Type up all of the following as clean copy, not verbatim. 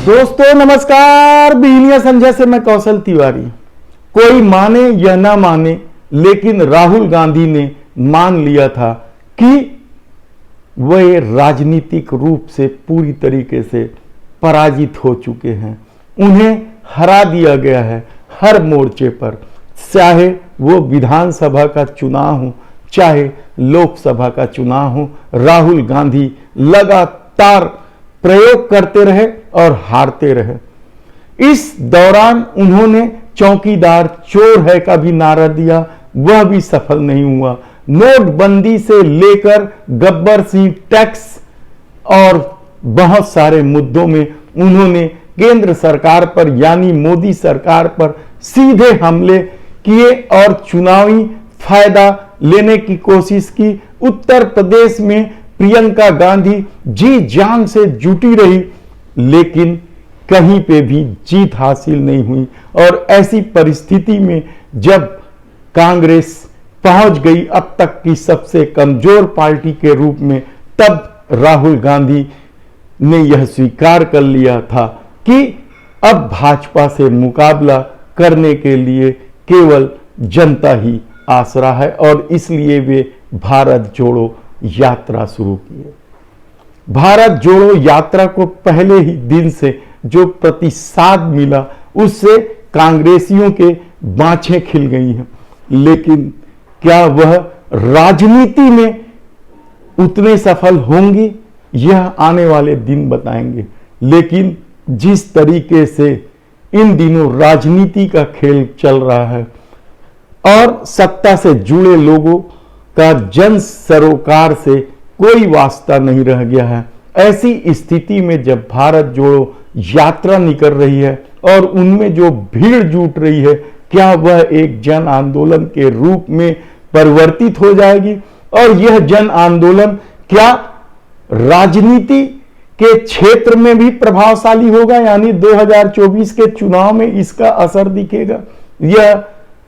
दोस्तों नमस्कार, बिहनिया संजय से मैं कौशल तिवारी। कोई माने या ना माने, लेकिन राहुल गांधी ने मान लिया था कि वे राजनीतिक रूप से पूरी तरीके से पराजित हो चुके हैं। उन्हें हरा दिया गया है हर मोर्चे पर, चाहे वो विधानसभा का चुनाव हो, चाहे लोकसभा का चुनाव हो। राहुल गांधी लगातार प्रयोग करते रहे और हारते रहे। इस दौरान उन्होंने चौकीदार चोर है का भी नारा दिया, वह भी सफल नहीं हुआ। नोटबंदी से लेकर गब्बर सिंह टैक्स और बहुत सारे मुद्दों में उन्होंने केंद्र सरकार पर यानी मोदी सरकार पर सीधे हमले किए और चुनावी फायदा लेने की कोशिश की। उत्तर प्रदेश में प्रियंका गांधी जी जान से जुटी रही, लेकिन कहीं पे भी जीत हासिल नहीं हुई। और ऐसी परिस्थिति में जब कांग्रेस पहुंच गई अब तक की सबसे कमजोर पार्टी के रूप में, तब राहुल गांधी ने यह स्वीकार कर लिया था कि अब भाजपा से मुकाबला करने के लिए केवल जनता ही आसरा है, और इसलिए वे भारत जोड़ो यात्रा शुरू की। भारत जोड़ो यात्रा को पहले ही दिन से जो प्रतिसाद मिला, उससे कांग्रेसियों के बाँछें खिल गई हैं। लेकिन क्या वह राजनीति में उतने सफल होंगी, यह आने वाले दिन बताएंगे। लेकिन जिस तरीके से इन दिनों राजनीति का खेल चल रहा है और सत्ता से जुड़े लोगों का जन सरोकार से कोई वास्ता नहीं रह गया है, ऐसी स्थिति में जब भारत जोड़ो यात्रा निकल रही है और उनमें जो भीड़ जुट रही है, क्या वह एक जन आंदोलन के रूप में परिवर्तित हो जाएगी? और यह जन आंदोलन क्या राजनीति के क्षेत्र में भी प्रभावशाली होगा, यानी 2024 के चुनाव में इसका असर दिखेगा? यह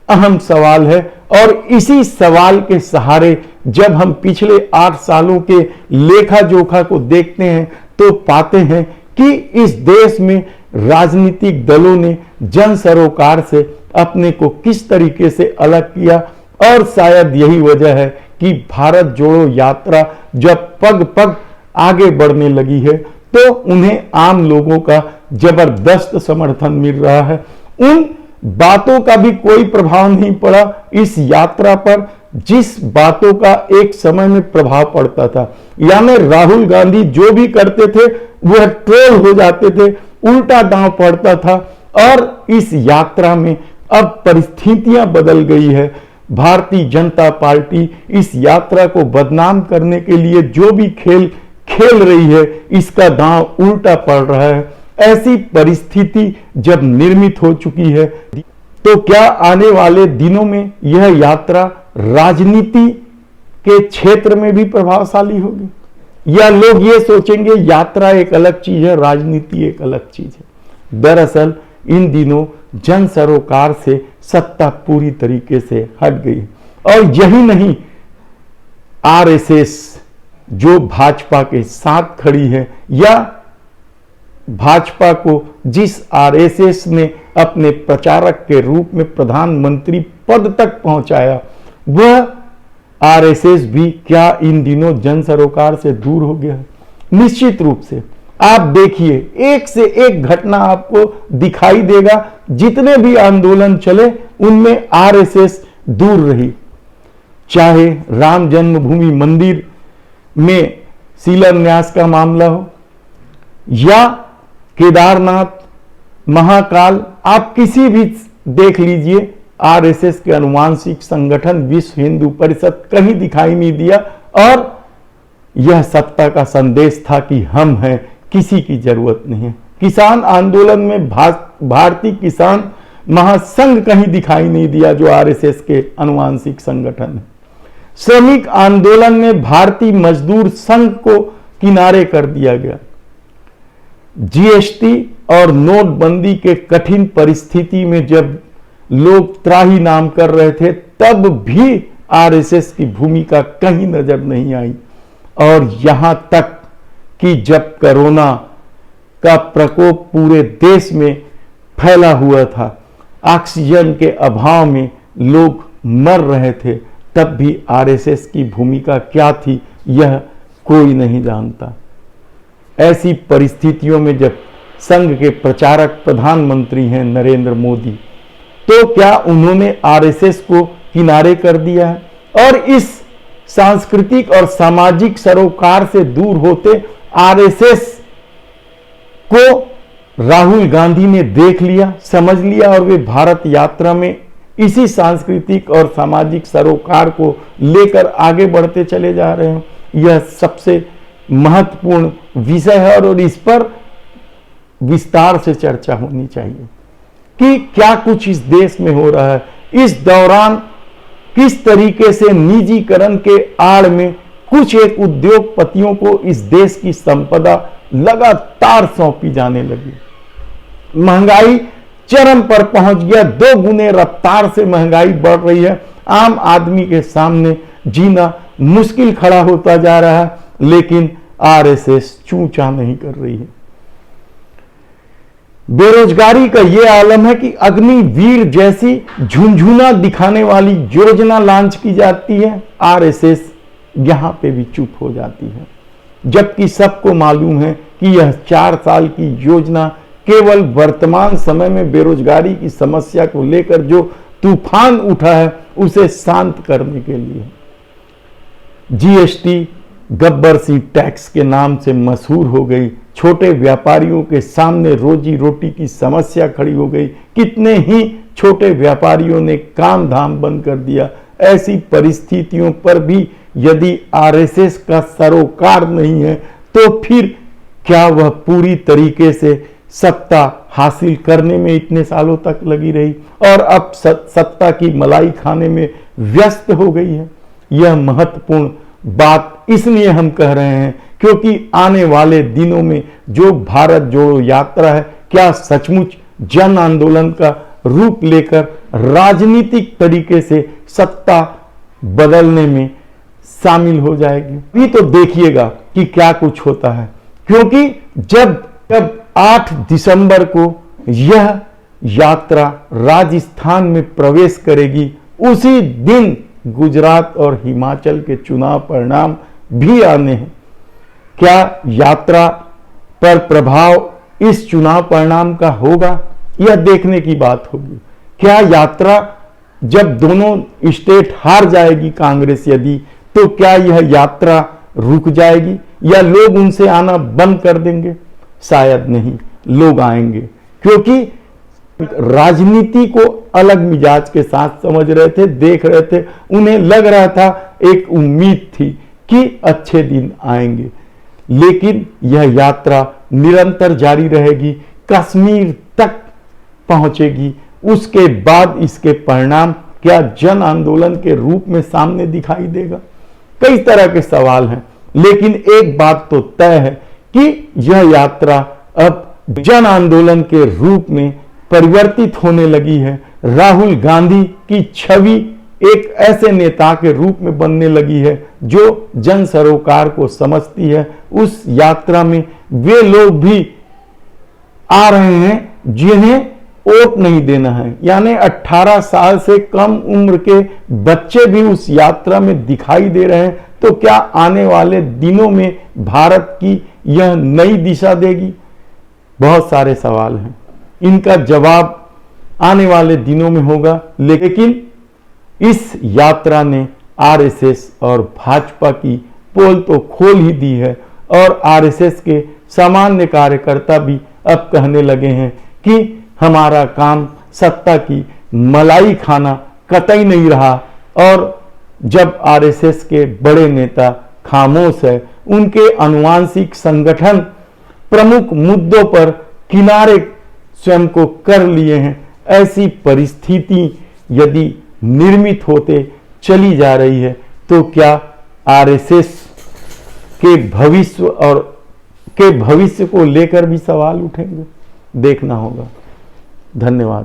अहम सवाल है। और इसी सवाल के सहारे जब हम पिछले 8 सालों के लेखा जोखा को देखते हैं तो पाते हैं कि इस देश में राजनीतिक दलों ने जन सरोकार से अपने को किस तरीके से अलग किया। और शायद यही वजह है कि भारत जोड़ो यात्रा जब पग पग आगे बढ़ने लगी है तो उन्हें आम लोगों का जबरदस्त समर्थन मिल रहा है। उन बातों का भी कोई प्रभाव नहीं पड़ा इस यात्रा पर, जिस बातों का एक समय में प्रभाव पड़ता था। यानी राहुल गांधी जो भी करते थे वह ट्रोल हो जाते थे, उल्टा दांव पड़ता था। और इस यात्रा में अब परिस्थितियां बदल गई है। भारतीय जनता पार्टी इस यात्रा को बदनाम करने के लिए जो भी खेल खेल रही है, इसका दांव उल्टा पड़ रहा है। ऐसी परिस्थिति जब निर्मित हो चुकी है तो क्या आने वाले दिनों में यह यात्रा राजनीति के क्षेत्र में भी प्रभावशाली होगी, या लोग ये सोचेंगे यात्रा एक अलग चीज है, राजनीति एक अलग चीज है? दरअसल इन दिनों जन सरोकार से सत्ता पूरी तरीके से हट गई। और यही नहीं, आरएसएस जो भाजपा के साथ खड़ी है, या भाजपा को जिस आरएसएस ने अपने प्रचारक के रूप में प्रधानमंत्री पद तक पहुंचाया, वह आरएसएस भी क्या इन दिनों जन सरोकार से दूर हो गया है? निश्चित रूप से। आप देखिए, एक से एक घटना आपको दिखाई देगा। जितने भी आंदोलन चले उनमें आरएसएस दूर रही। चाहे राम जन्मभूमि मंदिर में शिलान्यास का मामला हो, या केदारनाथ, महाकाल, आप किसी भी देख लीजिए, आरएसएस के अनुवांशिक संगठन विश्व हिंदू परिषद कहीं दिखाई नहीं दिया। और यह सत्ता का संदेश था कि हम हैं, किसी की जरूरत नहीं है। किसान आंदोलन में भारतीय किसान महासंघ कहीं दिखाई नहीं दिया, जो आरएसएस के अनुवांशिक संगठन है। श्रमिक आंदोलन में भारतीय मजदूर संघ को किनारे कर दिया गया। जीएसटी और नोटबंदी के कठिन परिस्थिति में जब लोग त्राही नाम कर रहे थे, तब भी आरएसएस की भूमिका कहीं नजर नहीं आई। और यहां तक कि जब कोरोना का प्रकोप पूरे देश में फैला हुआ था। ऑक्सीजन के अभाव में लोग मर रहे थे, तब भी आरएसएस की भूमिका क्या थी यह कोई नहीं जानता। ऐसी परिस्थितियों में जब संघ के प्रचारक प्रधानमंत्री हैं नरेंद्र मोदी, तो क्या उन्होंने आरएसएस को किनारे कर दिया है और इस सांस्कृतिक और सामाजिक सरोकार से दूर होते आरएसएस को राहुल गांधी ने देख लिया, समझ लिया और वे भारत यात्रा में इसी सांस्कृतिक और सामाजिक सरोकार को लेकर आगे बढ़ते चले जा रहे हैं। यह सबसे महत्वपूर्ण विषय है और इस पर विस्तार से चर्चा होनी चाहिए कि क्या कुछ इस देश में हो रहा है। इस दौरान किस तरीके से निजीकरण के आड़ में कुछ एक उद्योगपतियों को इस देश की संपदा लगातार सौंपी जाने लगी। महंगाई चरम पर पहुंच गया, 2 गुने रफ्तार से महंगाई बढ़ रही है। आम आदमी के सामने जीना मुश्किल खड़ा होता जा रहा है, लेकिन आरएसएस चूंचा नहीं कर रही है। बेरोजगारी का यह आलम है कि अग्निवीर जैसी झुंझुना दिखाने वाली योजना लॉन्च की जाती है, आरएसएस यहां पे भी चुप हो जाती है, जबकि सबको मालूम है कि यह 4 साल की योजना केवल वर्तमान समय में बेरोजगारी की समस्या को लेकर जो तूफान उठा है उसे शांत करने के लिए। जीएसटी गब्बर सिंह टैक्स के नाम से मशहूर हो गई, छोटे व्यापारियों के सामने रोजी रोटी की समस्या खड़ी हो गई। कितने ही छोटे व्यापारियों ने काम धाम बंद कर दिया। ऐसी परिस्थितियों पर भी यदि आरएसएस का सरोकार नहीं है तो फिर क्या वह पूरी तरीके से सत्ता हासिल करने में इतने सालों तक लगी रही और अब सत्ता की मलाई खाने में व्यस्त हो गई है। यह महत्वपूर्ण बात इसलिए हम कह रहे हैं क्योंकि आने वाले दिनों में जो भारत जोड़ो यात्रा है, क्या सचमुच जन आंदोलन का रूप लेकर राजनीतिक तरीके से सत्ता बदलने में शामिल हो जाएगी। भी तो देखिएगा कि क्या कुछ होता है, क्योंकि जब 8 दिसंबर को यह यात्रा राजस्थान में प्रवेश करेगी, उसी दिन गुजरात और हिमाचल के चुनाव परिणाम भी आने हैं। क्या यात्रा पर प्रभाव इस चुनाव परिणाम का होगा, यह देखने की बात होगी। क्या यात्रा जब दोनों स्टेट हार जाएगी कांग्रेस यदि, तो क्या यह यात्रा रुक जाएगी या लोग उनसे आना बंद कर देंगे? शायद नहीं, लोग आएंगे, क्योंकि राजनीति को अलग मिजाज के साथ समझ रहे थे, देख रहे थे। उन्हें लग रहा था, एक उम्मीद थी कि अच्छे दिन आएंगे, लेकिन यह यात्रा निरंतर जारी रहेगी, कश्मीर तक पहुंचेगी। उसके बाद इसके परिणाम क्या जन आंदोलन के रूप में सामने दिखाई देगा? कई तरह के सवाल हैं, लेकिन एक बात तो तय है कि यह यात्रा अब जन आंदोलन के रूप में परिवर्तित होने लगी है। राहुल गांधी की छवि एक ऐसे नेता के रूप में बनने लगी है जो जन सरोकार को समझती है। उस यात्रा में वे लोग भी आ रहे हैं जिन्हें वोट नहीं देना है, यानी 18 साल से कम उम्र के बच्चे भी उस यात्रा में दिखाई दे रहे हैं। तो क्या आने वाले दिनों में भारत की यह नई दिशा देगी? बहुत सारे सवाल हैं, इनका जवाब आने वाले दिनों में होगा। लेकिन इस यात्रा ने आरएसएस और भाजपा की पोल तो खोल ही दी है और आरएसएस के सामान्य कार्यकर्ता भी अब कहने लगे हैं कि हमारा काम सत्ता की मलाई खाना कतई नहीं रहा। और जब आरएसएस के बड़े नेता खामोश है, उनके आनुवांशिक संगठन प्रमुख मुद्दों पर किनारे स्वयं को कर लिए हैं। ऐसी परिस्थिति यदि निर्मित होते चली जा रही है तो क्या आरएसएस के भविष्य को लेकर भी सवाल उठेंगे? देखना होगा। धन्यवाद।